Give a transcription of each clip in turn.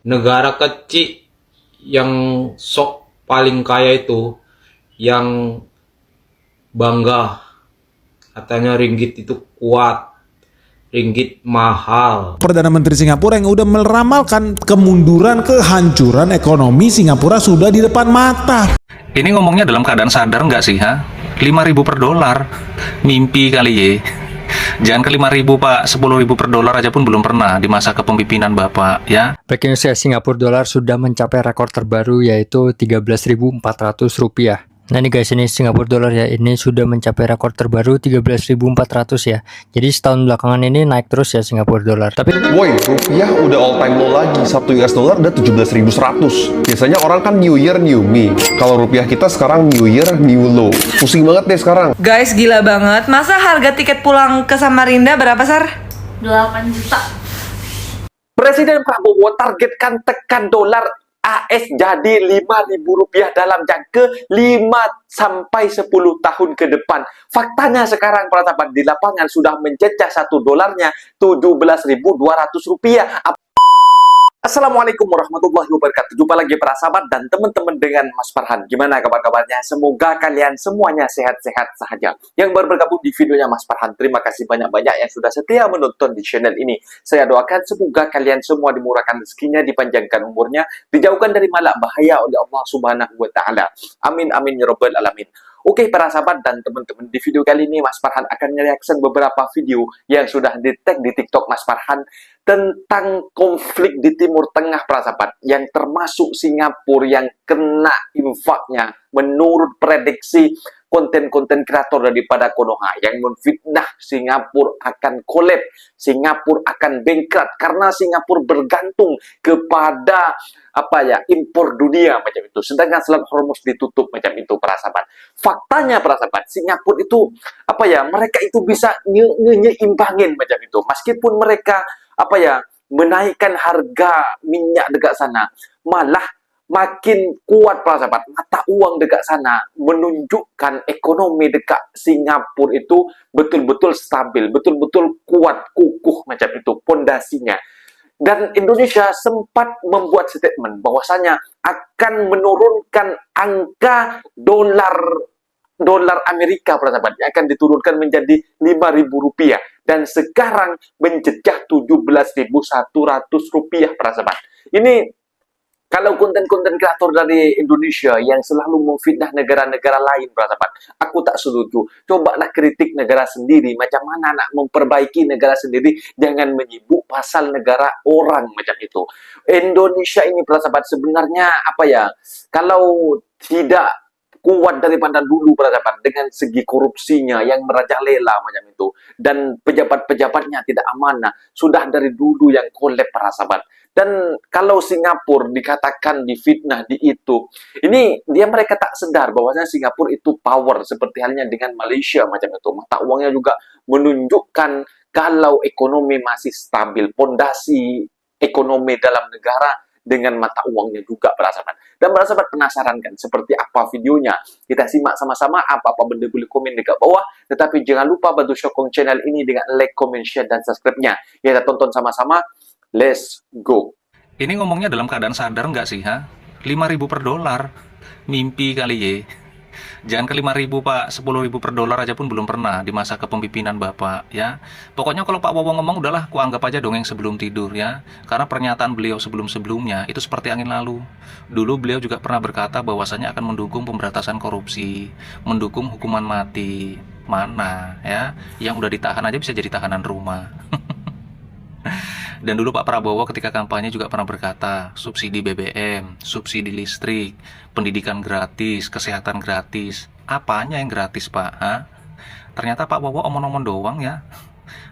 negara kecil yang sok paling kaya itu yang bangga katanya ringgit itu kuat, ringgit mahal. Perdana Menteri Singapura yang udah meramalkan kemunduran, kehancuran ekonomi Singapura sudah di depan mata. Ini ngomongnya dalam keadaan sadar nggak sih, ha? 5.000 per dolar. Mimpi kali ye. Jangan ke 5.000 pak, 10.000 per dolar aja pun belum pernah di masa kepemimpinan Bapak, ya. Breaking news ya, Singapura dolar sudah mencapai rekor terbaru yaitu 13.400 rupiah. Nah ini guys, ini Singapura dolar ya, ini sudah mencapai rekor terbaru 13.400 ya. Jadi setahun belakangan ini naik terus ya Singapura dolar. Tapi woi, rupiah udah all time low lagi. 1 US dollar udah 17.100. Biasanya orang kan new year new me. Kalau rupiah kita sekarang new year new low. Pusing banget deh sekarang. Guys, gila banget. Masa harga tiket pulang ke Samarinda berapa, Sar? 8 juta. Presiden Prabowo targetkan tekan dolar AS jadi Rp5.000 dalam jangka 5 sampai 10 tahun ke depan. Faktanya sekarang para sahabat di lapangan sudah mencecah 1 dolarnya Rp17.200. Assalamualaikum warahmatullahi wabarakatuh. Jumpa lagi para sahabat dan teman-teman dengan Mas Farhan. Gimana kabar-kabarnya? Semoga kalian semuanya sehat-sehat saja. Yang baru bergabung di videonya Mas Farhan, terima kasih banyak-banyak yang sudah setia menonton di channel ini. Saya doakan semoga kalian semua dimurahkan rezekinya, dipanjangkan umurnya, dijauhkan dari malak bahaya oleh Allah Subhanahu wa taala. Amin amin ya rabbal alamin. Oke para sahabat dan teman-teman, di video kali ini Mas Farhan akan mereaksi beberapa video yang sudah di-tag di TikTok Mas Farhan tentang konflik di Timur Tengah para sahabat, yang termasuk Singapura yang kena impaknya menurut prediksi konten-konten kreator daripada Konoha yang menfitnah Singapura akan kolap, Singapura akan bangkrut karena Singapura bergantung kepada impor dunia macam itu, sedangkan Selat Hormuz ditutup macam itu para sahabat. Faktanya para sahabat, Singapura itu mereka itu bisa nyimbangin macam itu, meskipun mereka menaikkan harga minyak dekat sana, malah makin kuat para sahabat. Mata uang dekat sana menunjukkan ekonomi dekat Singapura itu betul-betul stabil, betul-betul kuat, kukuh macam itu pondasinya. Dan Indonesia sempat membuat statement bahwasanya akan menurunkan angka dolar Amerika para sahabat, yang akan diturunkan menjadi Rp5.000 dan sekarang menjejak Rp17.100 para sahabat. Ini kalau konten-konten kreator dari Indonesia yang selalu memfitnah negara-negara lain, para sahabat, aku tak setuju. Cobalah kritik negara sendiri, macam mana nak memperbaiki negara sendiri, jangan menyibuk pasal negara orang macam itu. Indonesia ini, para sahabat, sebenarnya kalau tidak kuat daripada dulu para sahabat, dengan segi korupsinya yang merajalela macam itu, dan pejabat-pejabatnya tidak amanah, sudah dari dulu yang kolab para sahabat. Dan kalau Singapura dikatakan difitnah di itu, ini mereka tak sedar bahwasanya Singapura itu power seperti halnya dengan Malaysia macam itu. Mata uangnya juga menunjukkan kalau ekonomi masih stabil, pondasi ekonomi dalam negara dengan mata uangnya juga para sahabat. Dan para sahabat penasaran kan seperti apa videonya? Kita simak sama-sama. Apa-apa benda boleh komen dekat bawah. Tetapi jangan lupa bantu sokong channel ini dengan like, comment, share, dan subscribe-nya. Kita tonton sama-sama. Let's go. Ini ngomongnya dalam keadaan sadar nggak sih, ha? 5.000 per dolar. Mimpi kali ye. Jangan ke 5.000 pak, 10.000 per dolar aja pun belum pernah di masa kepemimpinan Bapak, ya. Pokoknya kalau Pak Wowo ngomong, udahlah ku anggap aja dongeng sebelum tidur, ya. Karena pernyataan beliau sebelum-sebelumnya itu seperti angin lalu. Dulu beliau juga pernah berkata bahwasanya akan mendukung pemberantasan korupsi, mendukung hukuman mati. Mana, ya? Yang udah ditahan aja bisa jadi tahanan rumah. Dan dulu Pak Prabowo ketika kampanye juga pernah berkata, subsidi BBM, subsidi listrik, pendidikan gratis, kesehatan gratis. Apanya yang gratis, Pak? Ha? Ternyata Pak Wowo omong-omong doang, ya.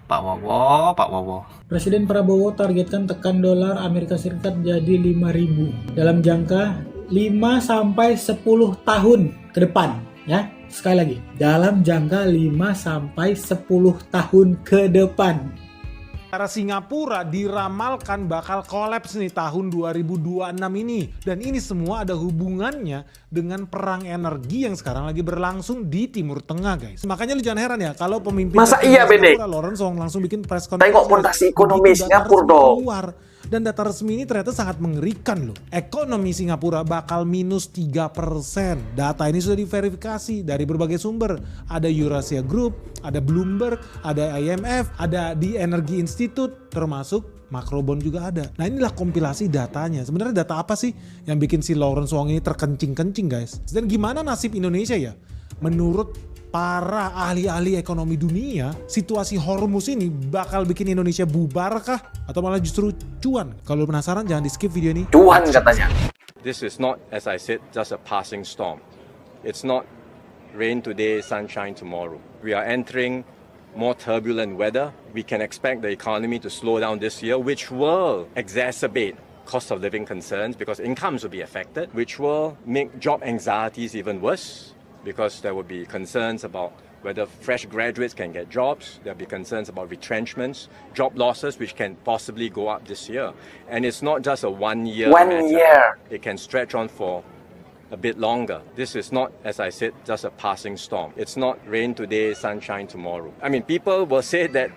Pak Wowo. Presiden Prabowo targetkan tekan dolar Amerika Serikat jadi 5.000 dalam jangka 5 sampai 10 tahun ke depan, ya. Sekali lagi, dalam jangka 5 sampai 10 tahun ke depan. Negara Singapura diramalkan bakal kolaps nih tahun 2026 ini. Dan ini semua ada hubungannya dengan perang energi yang sekarang lagi berlangsung di Timur Tengah, guys. Makanya lu jangan heran ya kalau pemimpin Masa iya, Bene? Lawrence Wong langsung bikin press conference. Tengok pondasi ekonomi Singapura dong. Dan data resmi ini ternyata sangat mengerikan loh. Ekonomi Singapura bakal minus 3%. Data ini sudah diverifikasi dari berbagai sumber. Ada Eurasia Group, ada Bloomberg, ada IMF, ada The Energy Institute, termasuk Macrobond juga ada. Nah inilah kompilasi datanya. Sebenarnya data apa sih yang bikin si Lawrence Wong ini terkencing-kencing guys? Dan gimana nasib Indonesia ya? Menurut para ahli-ahli ekonomi dunia, situasi Hormuz ini bakal bikin Indonesia bubar kah? Atau malah justru cuan? Kalau penasaran jangan di skip video ini. Cuan katanya. This is not, as I said, just a passing storm. It's not rain today, sunshine tomorrow. We are entering more turbulent weather. We can expect the economy to slow down this year, which will exacerbate cost of living concerns because incomes will be affected, which will make job anxieties even worse because there will be concerns about whether fresh graduates can get jobs. There'll be concerns about retrenchments, job losses, which can possibly go up this year. And it's not just a one-year matter. It can stretch on for a bit longer. This is not, as I said, just a passing storm. It's not rain today, sunshine tomorrow. I mean, people will say that,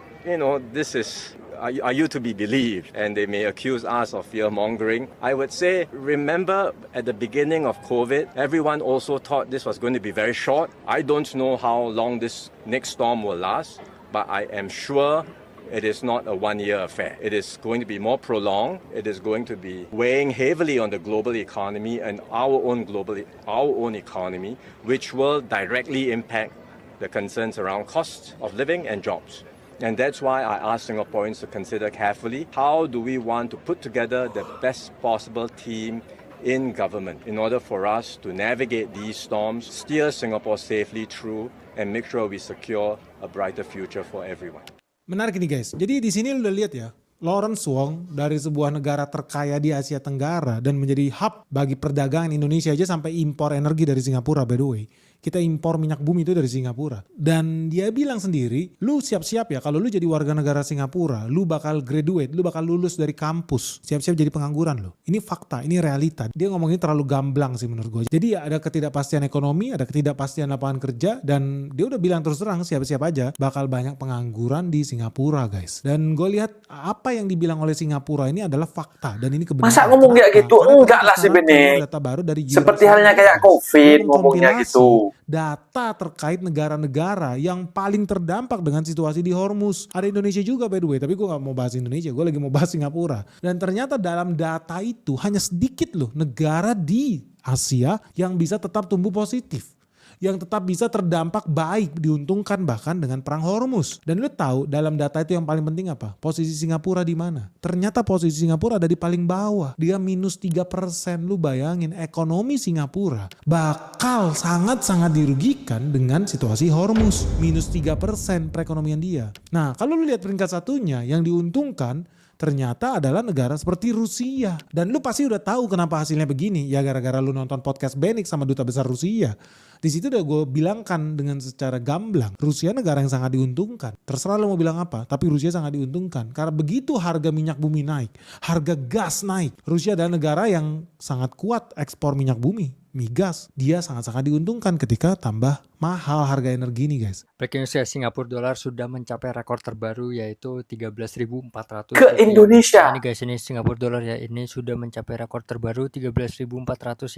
this is, are you to be believed? And they may accuse us of fear-mongering. I would say, remember at the beginning of COVID, everyone also thought this was going to be very short. I don't know how long this next storm will last, but I am sure it is not a one-year affair. It is going to be more prolonged. It is going to be weighing heavily on the global economy and our own economy, which will directly impact the concerns around cost of living and jobs. And that's why I ask Singaporeans to consider carefully how do we want to put together the best possible team in government in order for us to navigate these storms, steer Singapore safely through, and make sure we secure a brighter future for everyone. Menarik nih guys. Jadi di sini lu udah lihat ya, Lawrence Wong dari sebuah negara terkaya di Asia Tenggara dan menjadi hub bagi perdagangan Indonesia aja sampai impor energi dari Singapura by the way. Kita impor minyak bumi itu dari Singapura. Dan dia bilang sendiri, lu siap-siap ya kalau lu jadi warga negara Singapura, lu bakal graduate, lu bakal lulus dari kampus. Siap-siap jadi pengangguran lo. Ini fakta, ini realita. Dia ngomongnya terlalu gamblang sih menurut gue. Jadi ada ketidakpastian ekonomi, ada ketidakpastian lapangan kerja, dan dia udah bilang terus terang siap-siap aja bakal banyak pengangguran di Singapura guys. Dan gue lihat apa yang dibilang oleh Singapura ini adalah fakta dan ini kebenaran. Masa ngomong kayak gitu? Enggak lah si Bening. Data baru dari Seperti halnya kayak COVID ngomongnya gitu. Data terkait negara-negara yang paling terdampak dengan situasi di Hormuz. Ada Indonesia juga by the way, tapi gue gak mau bahas Indonesia, gue lagi mau bahas Singapura. Dan ternyata dalam data itu hanya sedikit loh negara di Asia yang bisa tetap tumbuh positif, yang tetap bisa terdampak baik, diuntungkan bahkan dengan perang Hormuz. Dan lu tahu dalam data itu yang paling penting apa? Posisi Singapura di mana? Ternyata posisi Singapura ada di paling bawah. Dia minus 3%. Lu bayangin ekonomi Singapura bakal sangat-sangat dirugikan dengan situasi Hormuz. Minus 3% perekonomian dia. Nah kalau lu lihat peringkat satunya yang diuntungkan ternyata adalah negara seperti Rusia. Dan lu pasti udah tahu kenapa hasilnya begini. Ya gara-gara lu nonton podcast Benik sama Duta Besar Rusia. Di situ udah gue bilangkan dengan secara gamblang, Rusia negara yang sangat diuntungkan. Terserah lo mau bilang apa, tapi Rusia sangat diuntungkan. Karena begitu harga minyak bumi naik, harga gas naik. Rusia adalah negara yang sangat kuat ekspor minyak bumi, migas. Dia sangat-sangat diuntungkan ketika tambah mahal harga energi ini guys. Breaking news ya, Singapura dolar sudah mencapai rekor terbaru yaitu 13.400 Ke Indonesia. Ini guys, ini Singapura dolar ya, ini sudah mencapai rekor terbaru 13.400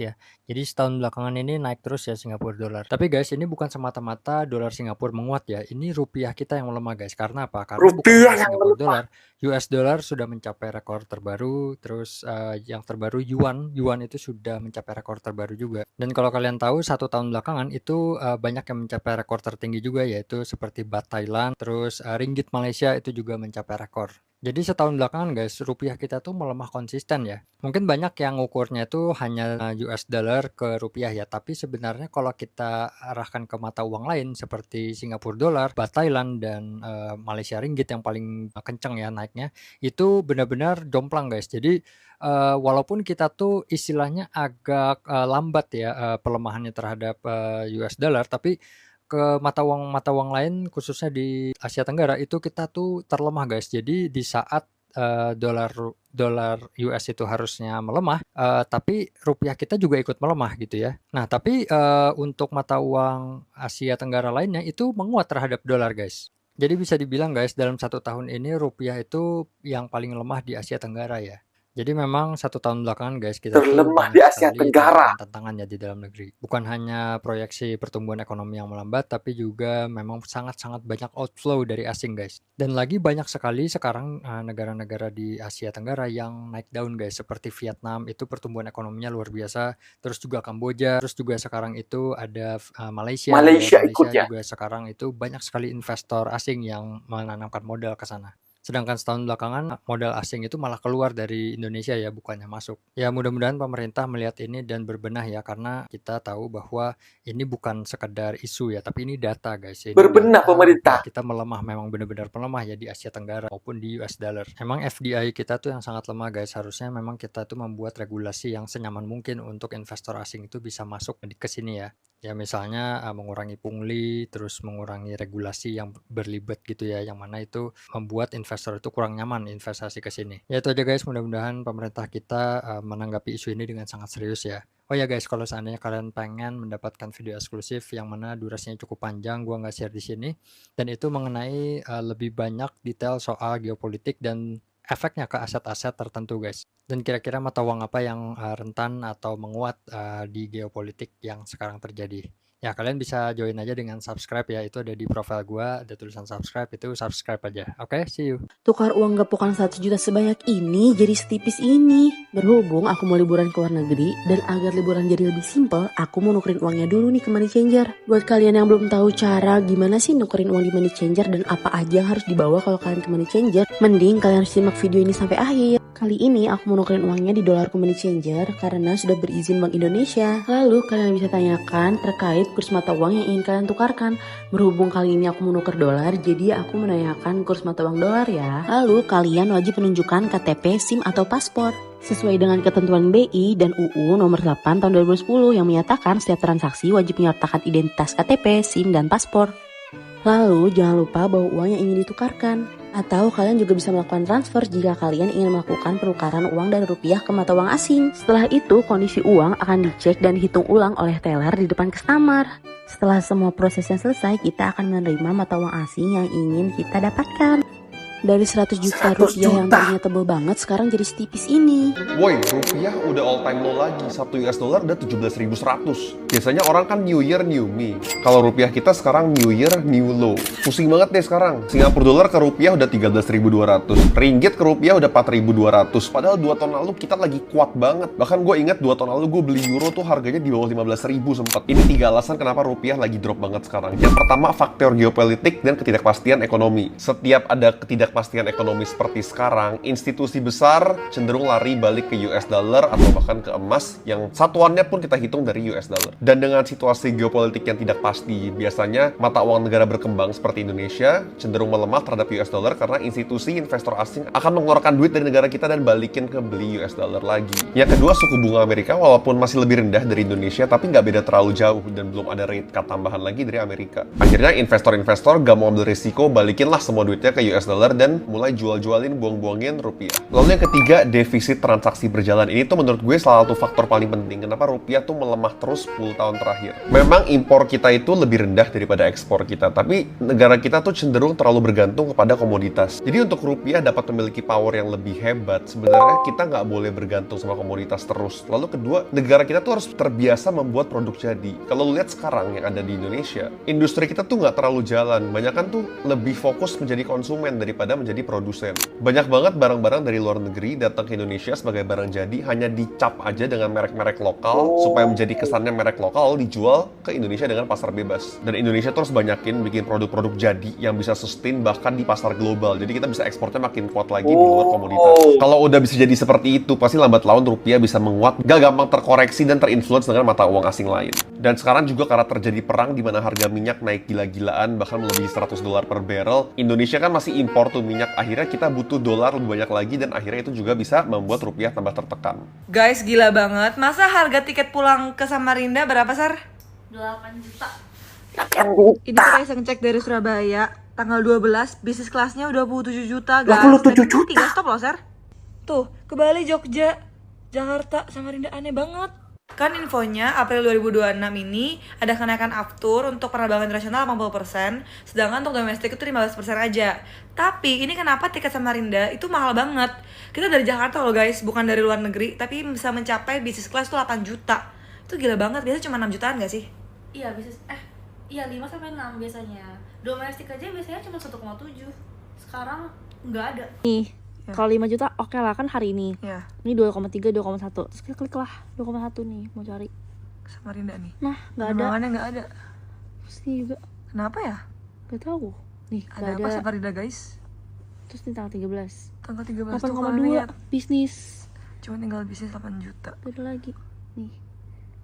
ya. Jadi setahun belakangan ini naik terus ya Singapura dolar. Tapi guys, ini bukan semata-mata dolar Singapura menguat ya. Ini rupiah kita yang melemah guys. Karena apa? Karena Rupiah bukan yang Singapura dolar, US dollar sudah mencapai rekor terbaru. Terus yang terbaru yuan itu sudah mencapai rekor terbaru juga. Dan kalau kalian tahu satu tahun belakangan itu banyak yang mencapai rekor tertinggi juga, yaitu seperti baht Thailand, terus ringgit Malaysia itu juga mencapai rekor. Jadi setahun belakangan guys, rupiah kita tuh melemah konsisten ya. Mungkin banyak yang ukurnya itu hanya US dollar ke rupiah ya, tapi sebenarnya kalau kita arahkan ke mata uang lain seperti Singapura dollar, baht Thailand, dan Malaysia ringgit yang paling kenceng ya naiknya, itu benar-benar jomplang guys. Jadi walaupun kita tuh istilahnya agak lambat ya pelemahannya terhadap US dollar, tapi ke mata uang lain khususnya di Asia Tenggara itu kita tuh terlemah guys. Jadi di saat dolar US itu harusnya melemah, tapi rupiah kita juga ikut melemah gitu ya. Nah tapi untuk mata uang Asia Tenggara lainnya itu menguat terhadap dolar guys. Jadi bisa dibilang guys, dalam 1 tahun ini rupiah itu yang paling lemah di Asia Tenggara ya. Jadi memang 1 tahun belakangan guys, kita tuh Terlemah banyak di Asia sekali Tenggara. tantangan ya di dalam negeri. Bukan hanya proyeksi pertumbuhan ekonomi yang melambat, tapi juga memang sangat-sangat banyak outflow dari asing guys. Dan lagi banyak sekali sekarang negara-negara di Asia Tenggara yang naik daun guys, seperti Vietnam itu pertumbuhan ekonominya luar biasa. Terus juga Kamboja, terus juga sekarang itu ada Malaysia. Malaysia ikut ya. Juga sekarang itu banyak sekali investor asing yang menanamkan modal ke sana. Sedangkan setahun belakangan modal asing itu malah keluar dari Indonesia ya, bukannya masuk. Ya mudah-mudahan pemerintah melihat ini dan berbenah ya, karena kita tahu bahwa ini bukan sekedar isu ya, tapi ini data guys. Ini Berbenah data pemerintah. bahwa kita melemah, memang benar-benar melemah ya di Asia Tenggara maupun di US dollar. Emang FDI kita tuh yang sangat lemah guys. Harusnya memang kita tuh membuat regulasi yang senyaman mungkin untuk investor asing itu bisa masuk ke sini ya. Ya misalnya mengurangi pungli, terus mengurangi regulasi yang berlibat gitu ya, yang mana itu membuat investor itu kurang nyaman investasi ke sini. Ya itu aja guys, mudah-mudahan pemerintah kita menanggapi isu ini dengan sangat serius ya. Oh ya guys, kalau seandainya kalian pengen mendapatkan video eksklusif yang mana durasinya cukup panjang, gua nggak share di sini, dan itu mengenai lebih banyak detail soal geopolitik dan efeknya ke aset-aset tertentu guys. Dan kira-kira mata uang apa yang rentan atau menguat di geopolitik yang sekarang terjadi. Ya kalian bisa join aja dengan subscribe ya, itu ada di profile gua, ada tulisan subscribe, itu subscribe aja. Oke, see you. Tukar uang gapokan 1 juta sebanyak ini jadi setipis ini. Berhubung aku mau liburan ke luar negeri, dan agar liburan jadi lebih simpel, aku mau nukerin uangnya dulu nih ke money changer. Buat kalian yang belum tahu cara gimana sih nukerin uang di money changer dan apa aja yang harus dibawa kalau kalian ke money changer, mending kalian harus simak video ini sampai akhir. Kali ini aku mau nukerin uangnya di dolar ke money changer karena sudah berizin Bank Indonesia. Lalu kalian bisa tanyakan terkait kurs mata uang yang ingin kalian tukarkan. Berhubung kali ini aku mau nuker dolar, jadi aku menanyakan kurs mata uang dolar ya. Lalu kalian wajib menunjukkan KTP, SIM atau paspor sesuai dengan ketentuan BI dan UU nomor 8 tahun 2010 yang menyatakan setiap transaksi wajib menyertakan identitas KTP, SIM dan paspor. Lalu jangan lupa bawa uang yang ingin ditukarkan. Atau kalian juga bisa melakukan transfer jika kalian ingin melakukan penukaran uang dari rupiah ke mata uang asing. Setelah itu, kondisi uang akan dicek dan dihitung ulang oleh teller di depan customer. Setelah semua prosesnya selesai, kita akan menerima mata uang asing yang ingin kita dapatkan. Dari 100 juta rupiah yang tadinya tebel banget, sekarang jadi setipis ini. Woi, rupiah udah all time low lagi. 1 US dollar udah 17.100. Biasanya orang kan New Year, New Me. Kalau rupiah kita sekarang New Year, New Low. Pusing banget deh sekarang. Singapura dolar ke rupiah udah 13.200. Ringgit ke rupiah udah 4.200. Padahal 2 tahun lalu kita lagi kuat banget. Bahkan gue ingat 2 tahun lalu gue beli euro tuh harganya di bawah 15.000 sempat. Ini 3 alasan kenapa rupiah lagi drop banget sekarang. Yang pertama, faktor geopolitik dan ketidakpastian ekonomi. Setiap ada ketidakpastian ekonomi seperti sekarang, institusi besar cenderung lari balik ke US dollar atau bahkan ke emas yang satuannya pun kita hitung dari US dollar. Dan dengan situasi geopolitik yang tidak pasti, biasanya mata uang negara berkembang seperti Indonesia cenderung melemah terhadap US dollar karena institusi investor asing akan mengeluarkan duit dari negara kita dan balikin ke beli US dollar lagi. Yang kedua, suku bunga Amerika walaupun masih lebih rendah dari Indonesia, tapi nggak beda terlalu jauh dan belum ada rate cut tambahan lagi dari Amerika. Akhirnya investor-investor gak mau ambil risiko, balikinlah semua duitnya ke US dollar dan mulai jual-jualin, buang-buangin rupiah. Lalu yang ketiga, defisit transaksi berjalan. Ini tuh menurut gue salah satu faktor paling penting kenapa rupiah tuh melemah terus 10 tahun terakhir. Memang impor kita itu lebih rendah daripada ekspor kita, tapi negara kita tuh cenderung terlalu bergantung kepada komoditas. Jadi untuk rupiah dapat memiliki power yang lebih hebat, sebenarnya kita nggak boleh bergantung sama komoditas terus. Lalu kedua, negara kita tuh harus terbiasa membuat produk jadi. Kalau lu lihat sekarang yang ada di Indonesia, industri kita tuh nggak terlalu jalan. Banyak kan tuh lebih fokus menjadi konsumen daripada menjadi produsen. Banyak banget barang-barang dari luar negeri datang ke Indonesia sebagai barang jadi, hanya dicap aja dengan merek-merek lokal supaya menjadi kesannya merek lokal, dijual ke Indonesia dengan pasar bebas. Dan Indonesia terus banyakin bikin produk-produk jadi yang bisa sustain bahkan di pasar global. Jadi kita bisa ekspornya makin kuat lagi di luar komoditas. Kalau udah bisa jadi seperti itu, pasti lambat laun rupiah bisa menguat, gak gampang terkoreksi dan terinfluence dengan mata uang asing lain. Dan sekarang juga karena terjadi perang di mana harga minyak naik gila-gilaan, bahkan melebihi $100 per barrel. Indonesia kan masih impor tuh minyak. Akhirnya kita butuh dolar lebih banyak lagi dan akhirnya itu juga bisa membuat rupiah tambah tertekan. Guys, gila banget. Masa harga tiket pulang ke Samarinda berapa, Sar? 8 juta. 8 juta. Ini kita iseng cek dari Surabaya. Tanggal 12, bisnis kelasnya udah 27 juta, guys. 27 juta? 3 stop loh, Sar. Tuh, ke Bali, Jogja, Jakarta, Samarinda, aneh banget. Kan infonya April 2026 ini ada kenaikan aftur untuk penerbangan internasional 80%, sedangkan untuk domestik itu 15% aja. Tapi ini kenapa tiket Samarinda itu mahal banget? Kita dari Jakarta loh guys, bukan dari luar negeri, tapi bisa mencapai bisnis kelas tuh 8 juta. Itu gila banget, biasanya cuma 6 jutaan gak sih? Iya, iya 5 sampai 6 biasanya. Domestik aja biasanya cuma 1,7. Sekarang nggak ada. Nih, kalau 5 juta oke lah kan hari ini. Ya, Ini 2,3, 2,1. Terus kita klik lah 2,1 nih mau cari. Samarinda nih. Nah, nggak ada. Penerbangannya nggak ada. Terus nih juga Kenapa ya? nggak tahu. Nih, Ada nggak apa ada. Samarinda guys? Terus nih tanggal 13. Tanggal 13 tuh kalau 8,2 lihat bisnis. cuma tinggal bisnis 8 juta. Ada lagi. Nih.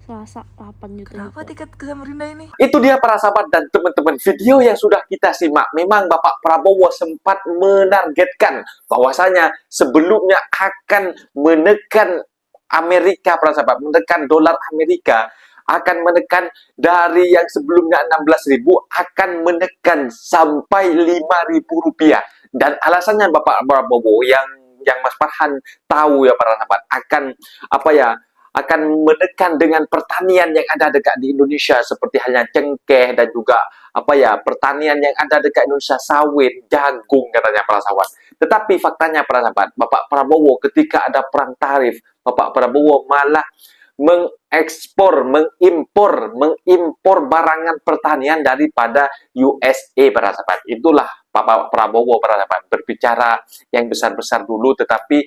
Selasa 8 juta Kenapa juga. tiket ke Samarinda ini? Itu dia para sahabat dan teman-teman, video yang sudah kita simak. Memang Bapak Prabowo sempat menargetkan bahwasanya sebelumnya akan menekan Amerika, para sahabat, menekan dolar Amerika, akan menekan dari yang sebelumnya 16.000 akan menekan sampai 5.000 rupiah. Dan alasannya Bapak Prabowo yang Mas Farhan tahu ya para sahabat, akan menekan dengan pertanian yang ada dekat di Indonesia seperti halnya cengkeh dan juga pertanian yang ada dekat Indonesia, sawit, jagung katanya para sahabat. Tetapi faktanya para sahabat, Bapak Prabowo ketika ada perang tarif, Bapak Prabowo malah mengimpor barangan pertanian daripada USA para sahabat. Itulah Bapak Prabowo para sahabat, berbicara yang besar-besar dulu tetapi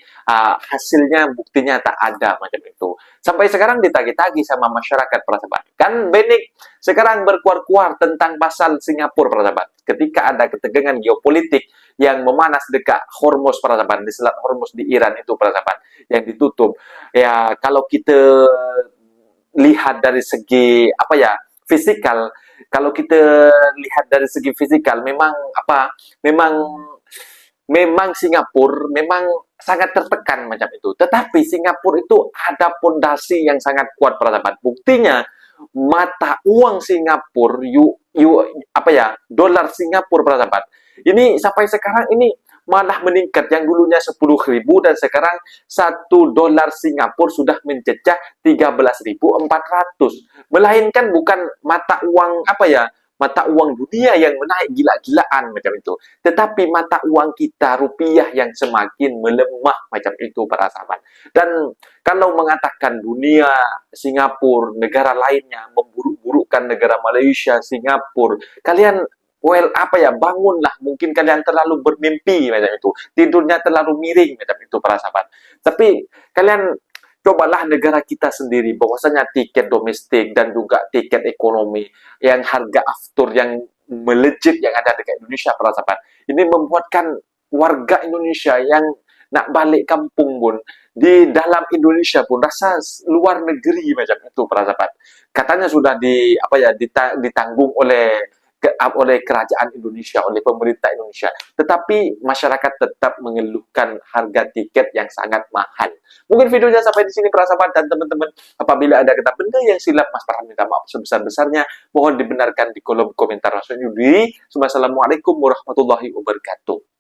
hasilnya buktinya tak ada macam itu. Sampai sekarang ditagi-tagi sama masyarakat para sahabat. Kan Benik sekarang berkuar-kuar tentang pasal Singapura para sahabat. Ketika ada ketegangan geopolitik yang memanas dekat Hormuz para sahabat, di Selat Hormuz di Iran itu para sahabat yang ditutup. Ya, kalau kita lihat dari segi fisikal, memang Singapura memang sangat tertekan macam itu. Tetapi Singapura itu ada pondasi yang sangat kuat para sahabat. Buktinya mata uang Singapura dolar Singapura para sahabat. Ini sampai sekarang ini malah meningkat, yang dulunya 10.000 dan sekarang 1 dolar Singapura sudah menjejak 13.400. Melainkan bukan mata uang mata uang dunia yang menaik gila-gilaan macam itu, tetapi mata uang kita rupiah yang semakin melemah macam itu para sahabat. Dan kalau mengatakan dunia Singapura, negara lainnya memburuk-burukkan negara Malaysia, Singapura, kalian bangunlah, mungkin kalian terlalu bermimpi macam itu, tidurnya terlalu miring macam itu para sahabat. Tapi kalian cobalah negara kita sendiri, bahwasanya tiket domestik dan juga tiket ekonomi yang harga aftur yang melejit yang ada dekat Indonesia para sahabat, ini membuatkan warga Indonesia yang nak balik kampung pun, di dalam Indonesia pun rasa luar negeri macam itu para sahabat. Katanya sudah ditanggung oleh kerajaan Indonesia, oleh pemerintah Indonesia. Tetapi masyarakat tetap mengeluhkan harga tiket yang sangat mahal. Mungkin videonya sampai di sini para sahabat dan teman-teman. Apabila ada kata benda yang silap, Mas Farhan minta maaf sebesar-besarnya. Mohon dibenarkan di kolom komentar. Wassalamualaikum warahmatullahi wabarakatuh.